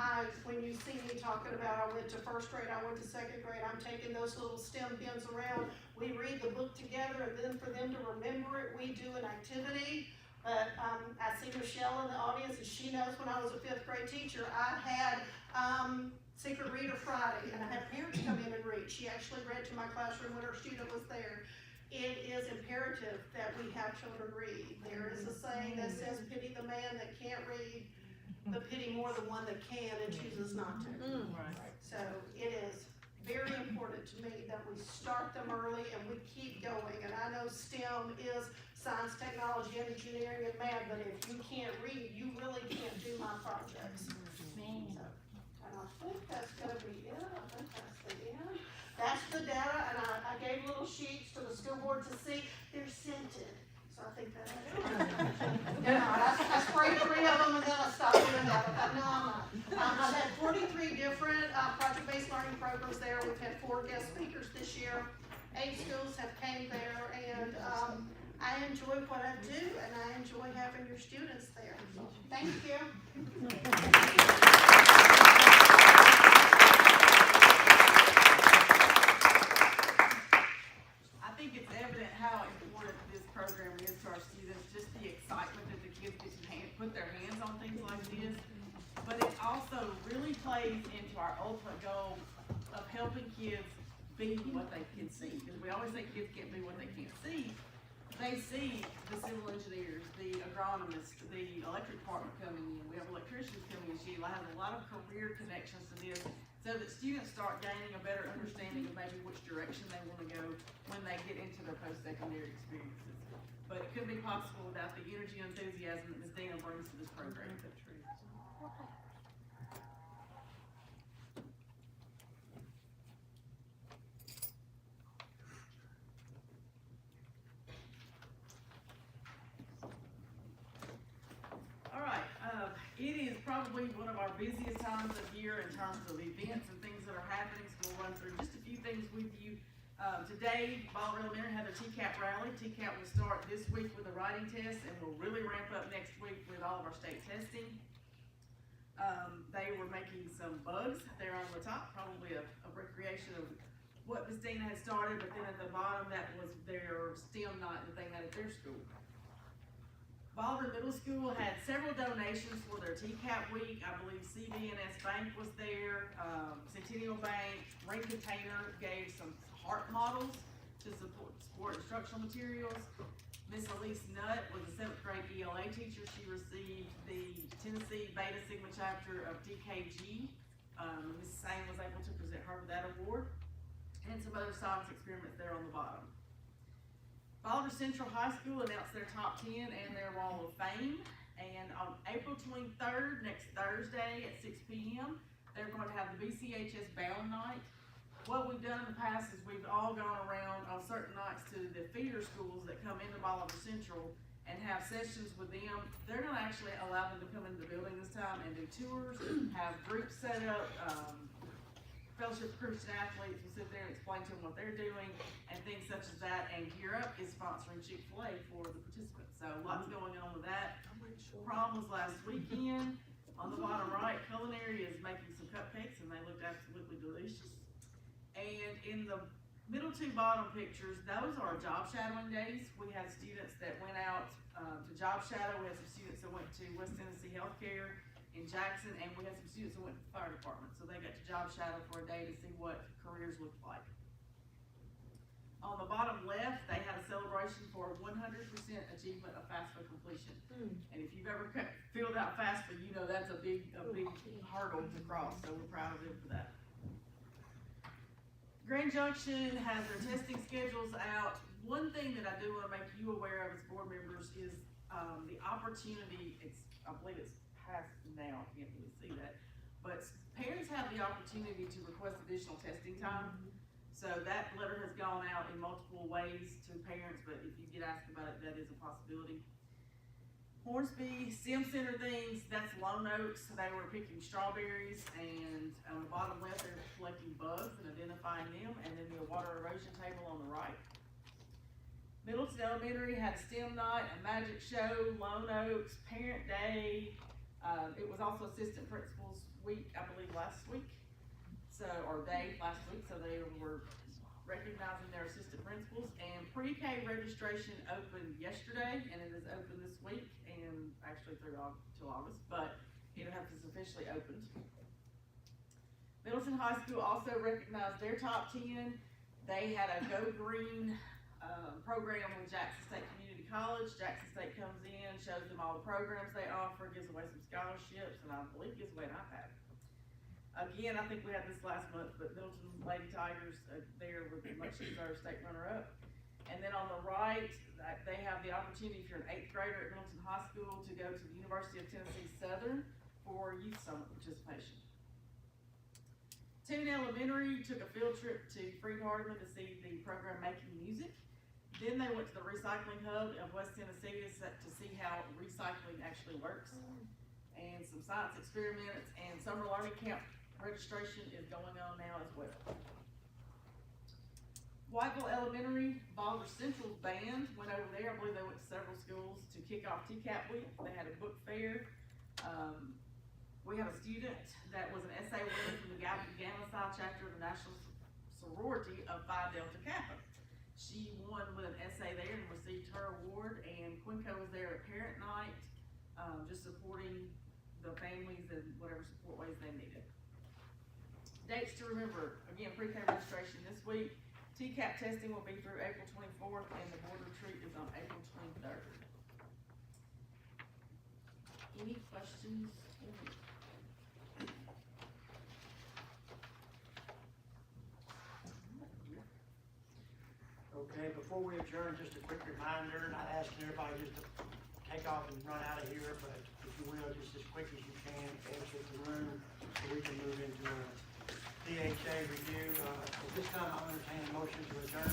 when you see me talking about I went to 1st grade, I went to 2nd grade, I'm taking those little STEM pins around. We read the book together, and then for them to remember it, we do an activity. But I see Michelle in the audience, and she knows when I was a 5th grade teacher, I had Secret Reader Friday, and I had parents come in and read. She actually read to my classroom when her student was there. It is imperative that we have children read. There is a saying that says, pity the man that can't read, but pity more the one that can and chooses not to. So it is very important to me that we start them early and we keep going. And I know STEM is science, technology, engineering, and math, but if you can't read, you really can't do my projects. So, and I think that's gonna be it. I think that's the end. That's the data, and I gave little sheets to the school board to see. They're scented, so I think that's it. I sprayed 3 of them and then I stopped doing that. No, I'm not. I've had 43 different project-based learning programs there. We've had 4 guest speakers this year. 8 schools have came there, and I enjoy what I do, and I enjoy having your students there. So, thank you. I think it's evident how important this program is to our students, just the excitement that the kids get to put their hands on things like this. But it also really plays into our ultimate goal of helping kids be what they can see. Because we always say kids can't be what they can't see. They see the civil engineers, the agronomists, the electric department coming in. We have electricians coming in. Sheila has a lot of career connections to this, so that students start gaining a better understanding of maybe which direction they want to go when they get into their post-secondary experiences. But it couldn't be possible without the energy and enthusiasm that Ms. Dina brings to this program. It is probably one of our busiest times of year in terms of events and things that are happening, so we'll run through just a few things with you. Today, Baldwin Elementary had their TCAP rally. TCAP will start this week with a writing test, and will really ramp up next week with all of our state testing. They were making some bugs there on the top, probably a recreation of what Ms. Dina had started, but then at the bottom, that was their STEM night that they had at their school. Baldwin Middle School had several donations for their TCAP week. I believe CB&S Bank was there, Centennial Bank, Ring Container gave some heart models to support instructional materials. Miss Elise Nutt was a 7th grade ELA teacher. She received the Tennessee Beta Sigma chapter of DKG. Ms. Sane was able to present her with that award. And some other science experiments there on the bottom. Baldwin Central High School announced their top 10 and their Wall of Fame. And on April 23rd, next Thursday at 6 p.m., they're going to have the BCHS Bound Night. What we've done in the past is we've all gone around on certain nights to the feeder schools that come into Baldwin Central and have sessions with them. They're going to actually allow them to come into the building this time and do tours, have groups set up. Fellowship of Christian Athletes will sit there and explain to them what they're doing and things such as that. And Gear Up is sponsoring Chick-fil-A for the participants. So lots going on with that. Prom was last weekend. On the bottom right, Culinary is making some cupcakes and they looked absolutely delicious. And in the middle 2 bottom pictures, those are job shadowing days. We had students that went out to job shadow. We had some students that went to West Tennessee Healthcare in Jackson, and we had some students that went to the fire department. So they got to job shadow for a day to see what careers looked like. On the bottom left, they had a celebration for 100% achievement of FAFSA completion. And if you've ever filled out FAFSA, you know that's a big hurdle to cross, so we're proud of them for that. Grand Junction has their testing schedules out. One thing that I do wanna make you aware of as board members is, the opportunity, I believe it's passed now, I can't really see that, but parents have the opportunity to request additional testing time. So that letter has gone out in multiple ways to parents, but if you get asked about it, that is a possibility. Hornsby STEM Center things, that's Lone Oaks, they were picking strawberries, and on the bottom left, they're collecting bugs and identifying them, and then the water erosion table on the right. Middleton Elementary had a STEM night, a magic show, Lone Oaks, Parent Day, it was also Assistant Principals Week, I believe, last week. Last week, so they were recognizing their assistant principals, and pre-K registration opened yesterday, and it is open this week, and actually through till August, but it'll have to officially opened. Middleton High School also recognized their top 10. They had a Go Green program with Jackson State Community College. Jackson State comes in, shows them all the programs they offer, gives away some scholarships, and I believe gives away an iPad. Again, I think we had this last month, but Middleton Lady Tigers, there with a much deserved state runner-up. And then on the right, they have the opportunity, if you're an 8th grader at Middleton High School, to go to the University of Tennessee Southern for Youth Summit participation. Toon Elementary took a field trip to Hardeman to see the program Making Music. Then they went to the Recycling Hub of West Tennessee to see how recycling actually works. And some science experiments, and summer learning camp registration is going on now as well. Whiteville Elementary, Baldwin Central's band went over there. I believe they went to several schools to kick off TCAP week. They had a book fair. We have a student that was an essay winner from the Gamma Psi chapter of the National Sorority of Phi Delta Kappa. She won with an essay there and received her award, and Quinco was there at parent night, just supporting the families and whatever support ways they needed. Dates to remember, again, pre-K registration this week. TCAP testing will be through April 24th, and the board retreat is on April 23rd. Any questions? Okay, before we adjourn, just a quick reminder, not asking everybody just to take off and run out of here, but if you will, just as quick as you can, exit the room so we can move into a DHA review. At this time, I'll entertain a motion to adjourn.